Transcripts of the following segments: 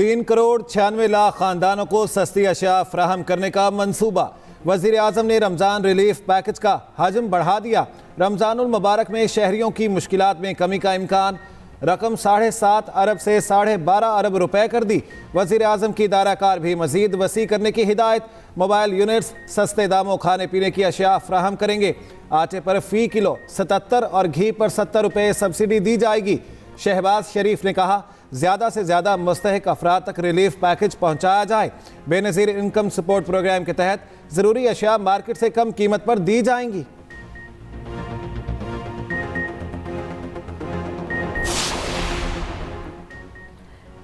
3,96,00,000 खानदानों को सस्ती अशिया फराहम करने का मंसूबा। वज़ीर आज़म ने रमज़ान रिलीफ पैकेज का हजम बढ़ा दिया। रमज़ानुल मुबारक में शहरियों की मुश्किलात में कमी का इम्कान। रकम 7.5 अरब से 12.5 अरब रुपए कर दी। वज़ीर आज़म की दायराकार भी मज़ीद वसी करने की हिदायत। मोबाइल यूनिट्स सस्ते दामों खाने पीने की अशिया फराहम करेंगे। आटे पर फ़ी किलो 77 और घी पर 70 रुपये सब्सिडी दी जाएगी। शहबाज शरीफ ने कहा, ज़्यादा से ज़्यादा मुस्तहिक अफराद तक रिलीफ पैकेज पहुँचाया जाए। बेनज़ीर इनकम सपोर्ट प्रोग्राम के तहत ज़रूरी अशिया मार्केट से कम कीमत पर दी जाएंगी।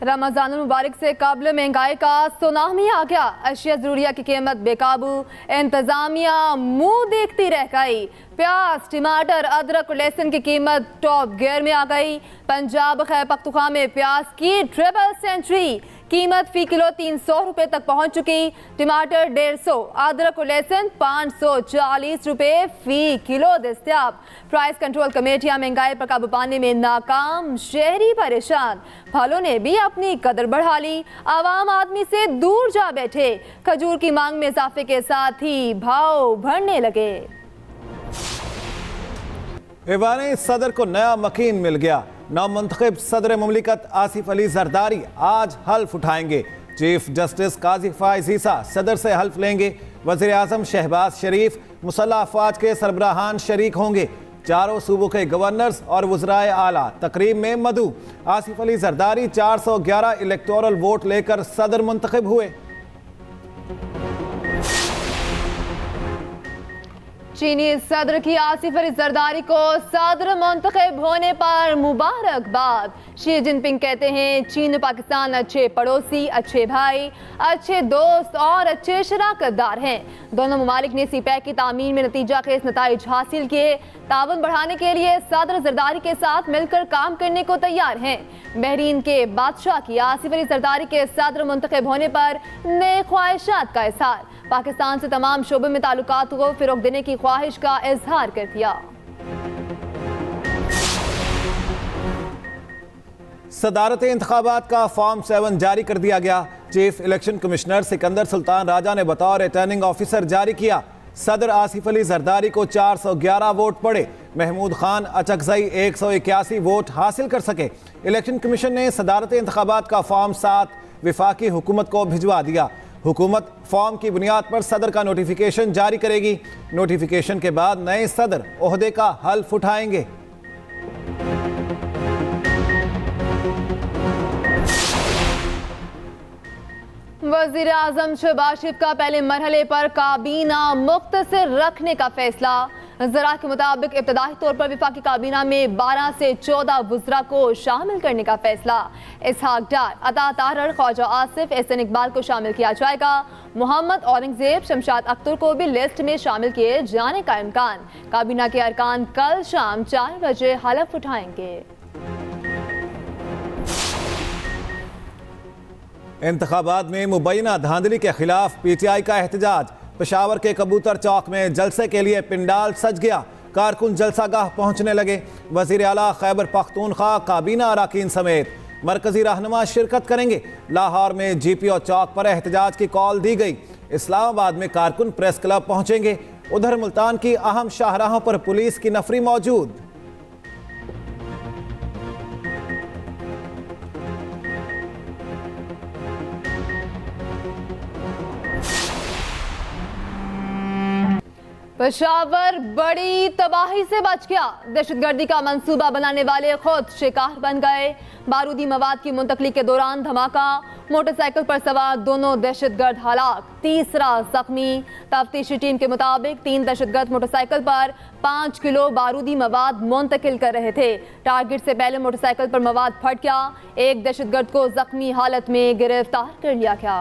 रमज़ानुल मुबारक से कबल महंगाई का सुनामी आ गया। अशिया ज़रूरिया की कीमत बेकाबू, इंतज़ामिया मुंह देखती रह गई। प्याज, टमाटर, अदरक और लहसुन की कीमत टॉप गियर में आ गई। पंजाब खैबर पख्तूनख्वा में प्याज की ट्रिपल सेंचुरी, कीमत फ़ी किलो 300 रुपये तक पहुंच चुकी। टमाटर 150, अदरक और लहसुन 540 रुपये फ़ी किलो दस्तयाब। प्राइस कंट्रोल कमेटियां महंगाई पर काबू पाने में नाकाम, शहरी परेशान। फलों ने भी अपनी कदर बढ़ा ली, आवाम आदमी से दूर जा बैठे। खजूर की मांग में इजाफे के साथ ही भाव बढ़ने लगे। ईवान सदर को नया मकीन मिल गया। नवमुंतखब सदर मुमलिकत आसिफ अली जरदारी आज हल्फ उठाएंगे। चीफ जस्टिस काजी फाइज ईसा सदर से हल्फ लेंगे। वज़ीर आज़म शहबाज शरीफ, मुसल्लह अफवाज के सरबराहान शरीक होंगे। चारों सूबों के गवर्नर्स और वज़राए आला तकरीब में मदऊ। आसिफ अली जरदारी 411 इलेक्टोरल वोट लेकर सदर मुंतखब हुए। चीनी सदर की आसिफ अली जरदारी को सदर मुंतखब होने पर मुबारकबाद। शी जिनपिंग कहते हैं, चीन और पाकिस्तान अच्छे पड़ोसी, अच्छे भाई, अच्छे दोस्त और अच्छे शराकतदार हैं। दोनों ममालिक ने सीपैक की तामीर में नतीजा खेज नताइज हासिल किए। ताउन बढ़ाने के लिए सदर जरदारी के साथ मिलकर काम करने को तैयार हैं। बहरीन के बादशाह की आसिफ अली जरदारी के सदर मुंतखब होने पर नए ख्वाहिशात का इजहार। पाकिस्तान से तमाम शोबों में ताल्लुकात को फिरोग देने की ख्वाहिश का इजहार कर दिया। सदारती इंतखाबात का फॉर्म 7 जारी कर दिया गया। Chief election commissioner Sikandar Sultan Raja ने बतौर रिटर्निंग ऑफिसर जारी किया। सदर आसिफ अली जरदारी को 411 वोट पड़े। महमूद खान अचकजई 181 वोट हासिल कर सके। इलेक्शन कमीशन ने सदारती इंतखाबात का फॉर्म 7 विफाकी हुकूमत को भिजवा दिया। हुकूमत फॉर्म की बुनियाद पर सदर का नोटिफिकेशन जारी करेगी। नोटिफिकेशन के बाद नए सदर ओहदे का हल्फ उठाएंगे। वज़ीर आज़म शहबाज शरीफ का पहले मरहले पर काबीना मुख्तसर रखने का फैसला। ज़रा के मुताबिक इब्तदाई तौर पर विफाकी काबीना में 12 से 14 वज़रा को शामिल करने का फैसला। इसहाक डार, अता तारर, ख्वाजा आसिफ, एहसन इकबाल को शामिल किया जाएगा। मोहम्मद औरंगजेब, शमशाद अख्तर को भी लिस्ट में शामिल किए जाने का इम्कान। काबीना के अरकान कल शाम 4 बजे हलफ उठाएंगे। इंतखाबात में मुबैना धांधली के खिलाफ PTI का एहतजाज। पेशावर के कबूतर चौक में जलसे के लिए पिंडाल सज गया। कारकुन जलसागाह पहुंचने लगे। वज़ीर आला खैबर पख्तूनख्वा काबीना अराकीन समेत मरकजी रहनुमा शिरकत करेंगे। लाहौर में GPO चौक पर एहतजाज की कॉल दी गई। इस्लामाबाद में कारकुन प्रेस क्लब पहुंचेंगे। उधर मुल्तान की अहम शाहराहों पर पुलिस की नफरी मौजूद। पेशावर बड़ी तबाही से बच गया। दहशतगर्दी का मंसूबा बनाने वाले खुद शिकार बन गए। बारूदी मवाद की मुंतकली के दौरान धमाका, मोटरसाइकिल पर सवार दोनों दहशतगर्द हलाक, तीसरा जख्मी। तफ्तीशी टीम के मुताबिक 3 दहशतगर्द मोटरसाइकिल पर 5 किलो बारूदी मवाद मुंतकिल कर रहे थे। टारगेट से पहले मोटरसाइकिल पर मवाद फट गया। एक दहशतगर्द को जख्मी हालत में गिरफ्तार कर लिया गया।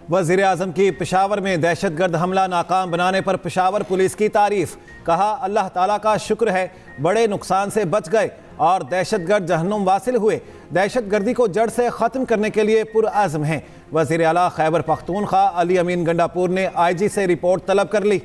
वज़ीर आज़म की पेशावर में दहशतगर्द हमला नाकाम बनाने पर पेशावर पुलिस की तारीफ। कहा, अल्लाह ताला का शुक्र है बड़े नुकसान से बच गए और दहशतगर्द जहन्नुम वासिल हुए। दहशतगर्दी को जड़ से ख़त्म करने के लिए पुरअज़्म हैं। वज़ीर आला खैबर पख्तूनख्वा अली अमीन गंडापुर ने IG से रिपोर्ट तलब कर ली।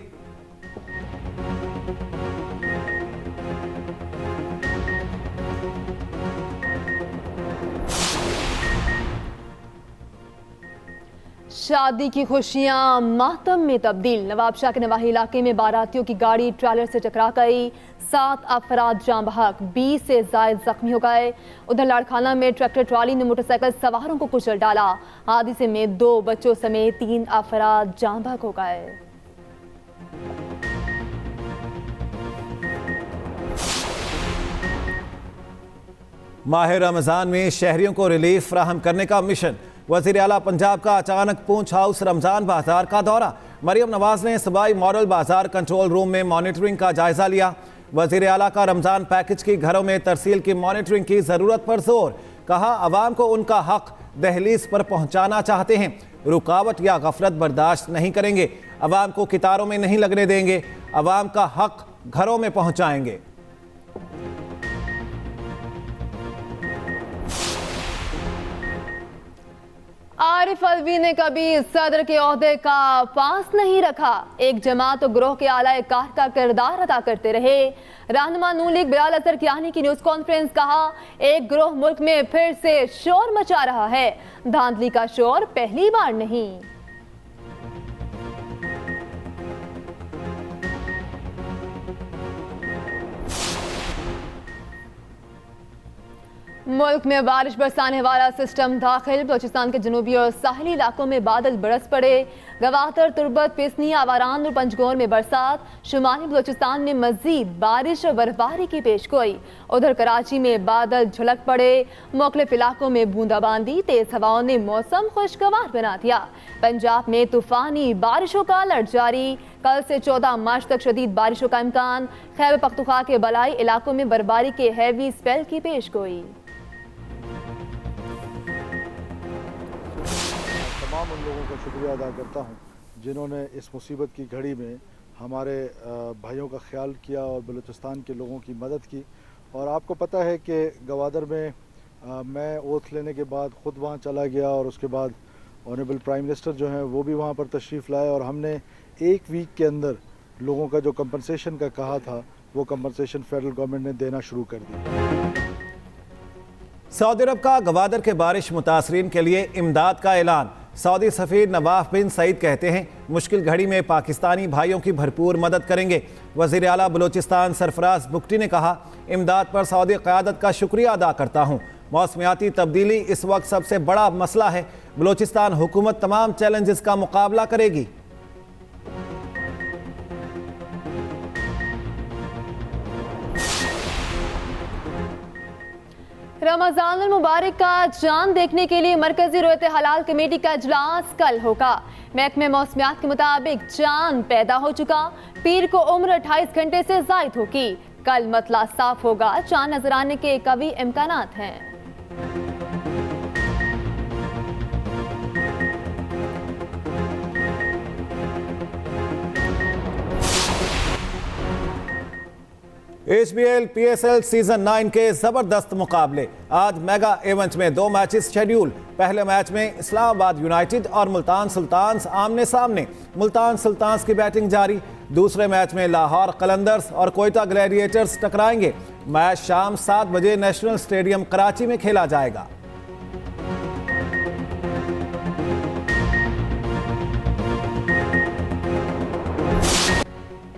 शादी की खुशियां मातम में तब्दील। नवाबशाह के नवाही इलाके में बारातियों की गाड़ी ट्रेलर से टकरा गई, 7 अफराद जाँ बहक, 20 से जायद जख्मी हो गए। उधर लाड़खाना में ट्रैक्टर ट्रॉली ने मोटरसाइकिल सवारों को कुचल डाला। हादसे में 2 बच्चों समेत 3 अफराद जाँ बहक हो गए। माह रमज़ान में शहरियों को रिलीफ फराहम करने का मिशन। वज़ीर आला पंजाब का अचानक पूंछ हाउस रमज़ान बाजार का दौरा। मरियम नवाज ने सूबाई मॉडल बाजार कंट्रोल रूम में मॉनिटरिंग का जायजा लिया। वज़ीर आला का रमज़ान पैकेज की घरों में तरसील की मॉनिटरिंग की ज़रूरत पर जोर। कहा अवाम को उनका हक दहलीज पर पहुँचाना चाहते हैं, रुकावट या गफलत बर्दाश्त नहीं करेंगे। अवाम को कितारों में नहीं लगने देंगे, अवाम का हक घरों में पहुँचाएंगे। आरिफ अलवी ने कभी सदर के ओहदे का पास नहीं रखा, एक जमात और ग्रोह के आला कार का किरदार अदा करते रहे। रहनुमा नून लीग बिलाल अजहर कियानी की न्यूज कॉन्फ्रेंस। कहा एक ग्रोह मुल्क में फिर से शोर मचा रहा है, धांधली का शोर पहली बार नहीं। मुल्क में बारिश बरसाने वाला सिस्टम दाखिल। बलूचिस्तान के जनूबी और साहिली इलाकों में बादल बरस पड़े। गवादर, तुर्बत, पिसनी, आवारान और पंजगोर में बरसात। शुमाली बलूचिस्तान में मजीद बारिश और बर्फबारी की पेशगोई। उधर कराची में बादल झलक पड़े। मुख्तलिफ इलाकों में बूंदाबांदी, तेज हवाओं ने मौसम खुशगवार बना दिया। पंजाब में तूफानी बारिशों का अलर्ट जारी। कल से 14 मार्च तक शदीद बारिशों का इम्कान। खैबर पख्तूनख्वा के बलाई इलाकों में बर्फबारी के हैवी स्पेल की पेशगोई। तमाम उन लोगों का शुक्रिया अदा करता हूँ जिन्होंने इस मुसीबत की घड़ी में हमारे भाइयों का ख्याल किया और बलूचिस्तान के लोगों की मदद की। और आपको पता है कि गवादर में मैं ओथ लेने के बाद ख़ुद वहाँ चला गया और उसके बाद ऑनरेबल प्राइम मिनिस्टर जो हैं वो भी वहाँ पर तशरीफ़ लाए और हमने 1 वीक के अंदर लोगों का जो कंपनसेशन का कहा था वो कंपनसेशन फेडरल गवर्नमेंट ने देना शुरू कर दी। सऊदी अरब का गवादर के बारिश मुतासरीन के लिए इमदाद का ऐलान। सऊदी सफ़ीर नवाफ बिन सईद कहते हैं मुश्किल घड़ी में पाकिस्तानी भाइयों की भरपूर मदद करेंगे। वज़ीर आला बलूचिस्तान सरफराज बुगटी ने कहा इमदाद पर सऊदी क़यादत का शुक्रिया अदा करता हूँ। मौसमियाती तब्दीली इस वक्त सबसे बड़ा मसला है। बलूचिस्तान हुकूमत तमाम चैलेंजेस का मुकाबला करेगी। रमजान मुबारक का चांद देखने के लिए मरकजी रोयत हलाल कमेटी का इजलास कल होगा। महकमे मौसमियात के मुताबिक चांद पैदा हो चुका। पीर को उम्र 28 घंटे से जायद होगी। कल मतला साफ होगा। चांद नजर आने के कवी इम्कानात हैं। HBL PSL सीजन 9 के जबरदस्त मुकाबले। आज मेगा इवेंट में 2 मैचेस शेड्यूल। पहले मैच में इस्लामाबाद यूनाइटेड और मुल्तान सुल्तान्स आमने सामने। मुल्तान सुल्तान्स की बैटिंग जारी। दूसरे मैच में लाहौर कलंदर्स और कोयटा ग्लैडिएटर्स टकराएंगे। मैच शाम 7 बजे नेशनल स्टेडियम कराची में खेला जाएगा।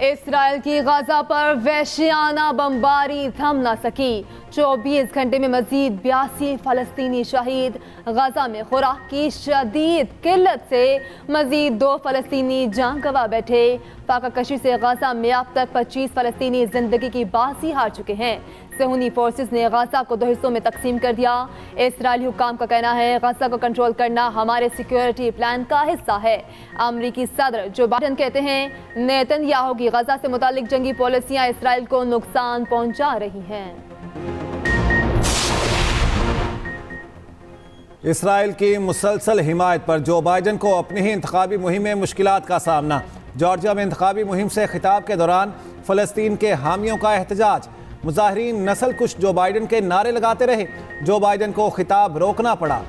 इसराइल की गाजा पर वहशियाना बमबारी थम न सकी। 24 घंटे में मजीद 82 फलस्तीनी शहीद। गाजा में खुराक की शदीद किल्लत से मजीद 2 फलस्तीनी जान गंवा बैठे। फाका कशी से गाजा में अब तक 25 फलस्तीनी जिंदगी की बाजी हार चुके हैं। सहूनी फोर्सेस ने गाजा को 2 हिस्सों में तकसीम कर दिया। इसराइली हुक्काम का कहना है गाजा को कंट्रोल करना हमारे सिक्योरिटी प्लान का हिस्सा है। अमरीकी सदर जो बाइडेन कहते हैं नेतन्याहू की गाजा से मुतालिक जंगी पॉलिसियां इसराइल को नुकसान पहुंचा रही हैं। इसराइल की मुसलसल हिमायत पर जो बाइडेन को अपनी ही इंतखाबी मुहिम में मुश्किलात का सामना। जॉर्जिया में इंतखाबी मुहिम से खिताब के दौरान फ़लस्तीन के हामियों का एहतजाज। मुजाहिरीन नस्ल कुश जो बाइडेन के नारे लगाते रहे। जो बाइडेन को खिताब रोकना पड़ा।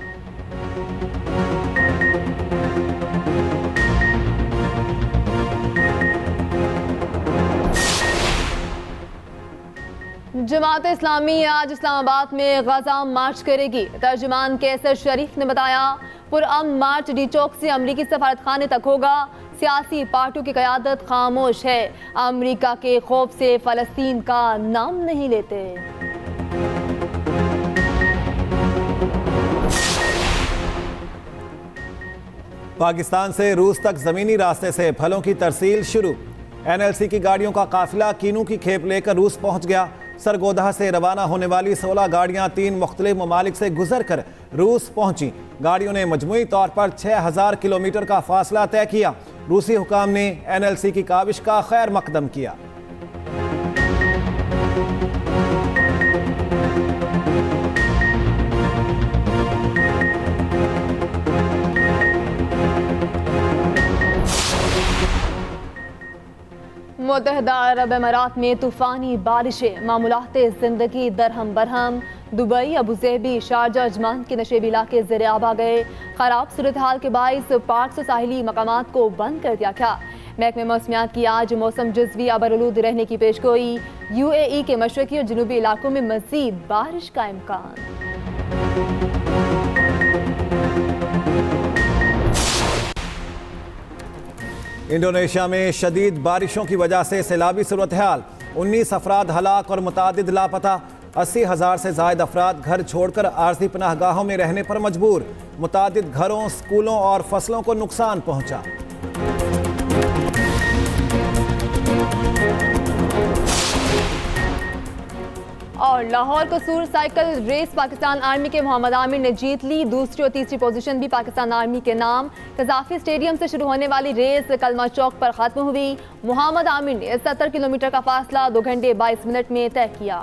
जमात इस्लामी आज इस्लामाबाद में गजा मार्च करेगी। तर्जुमान कैसर शरीफ ने बताया, पुरअमन मार्च डी चौक से अमरीकी सफारत खाने तक होगा। सियासी पार्टियों की क़यादत खामोश है। अमरीका के खौफ से फ़लस्तीन का नाम नहीं लेते। पाकिस्तान से रूस तक ज़मीनी रास्ते से फलों की तरसील शुरू। NLC की गाड़ियों का काफिला कीनू की खेप लेकर रूस पहुंच गया। सरगोधा से रवाना होने वाली 16 गाड़ियां 3 मुख्तलिफ ममालिक से गुजर कर रूस पहुंची। गाड़ियों ने मजमूई तौर पर 6000 किलोमीटर का फासला तय किया। रूसी हुकाम ने NLC की काविश का खैर मकदम किया। मुत्तहदा अरब अमारात में तूफ़ानी बारिशें, मामूलाते ज़िंदगी दरहम Barham. Dubai, Abu Dhabi, Sharjah, Ajman के नशेबी इलाके ज़ेर आब आ गए। ख़राब सूरत हाल के बाइस पार्क से साहिली मकामात को बंद कर दिया गया। महकमे मौसमियात की आज मौसम जज़वी अबरआलूद रहने की पेशगोई। UAE के मशरक़ी और जनूबी इलाकों में मज़ीद बारिश का इम्कान। इंडोनेशिया में शदीद बारिशों की वजह से सैलाबी सूरत हाल। 19 अफराद हलाक और मुतादिद लापता। 80,000 से ज़ायद अफराद घर छोड़कर आर्जी पनाहगाहों में रहने पर मजबूर। मुतादिद घरों, स्कूलों और फसलों को नुकसान पहुंचा। और लाहौर कसूर साइकिल रेस पाकिस्तान आर्मी के मोहम्मद आमिर ने जीत ली। दूसरी और तीसरी पोजीशन भी पाकिस्तान आर्मी के नाम। कजाफी स्टेडियम से शुरू होने वाली रेस कलमा चौक पर खत्म हुई। मोहम्मद आमिर ने 70 किलोमीटर का फासला 2 घंटे 22 मिनट में तय किया।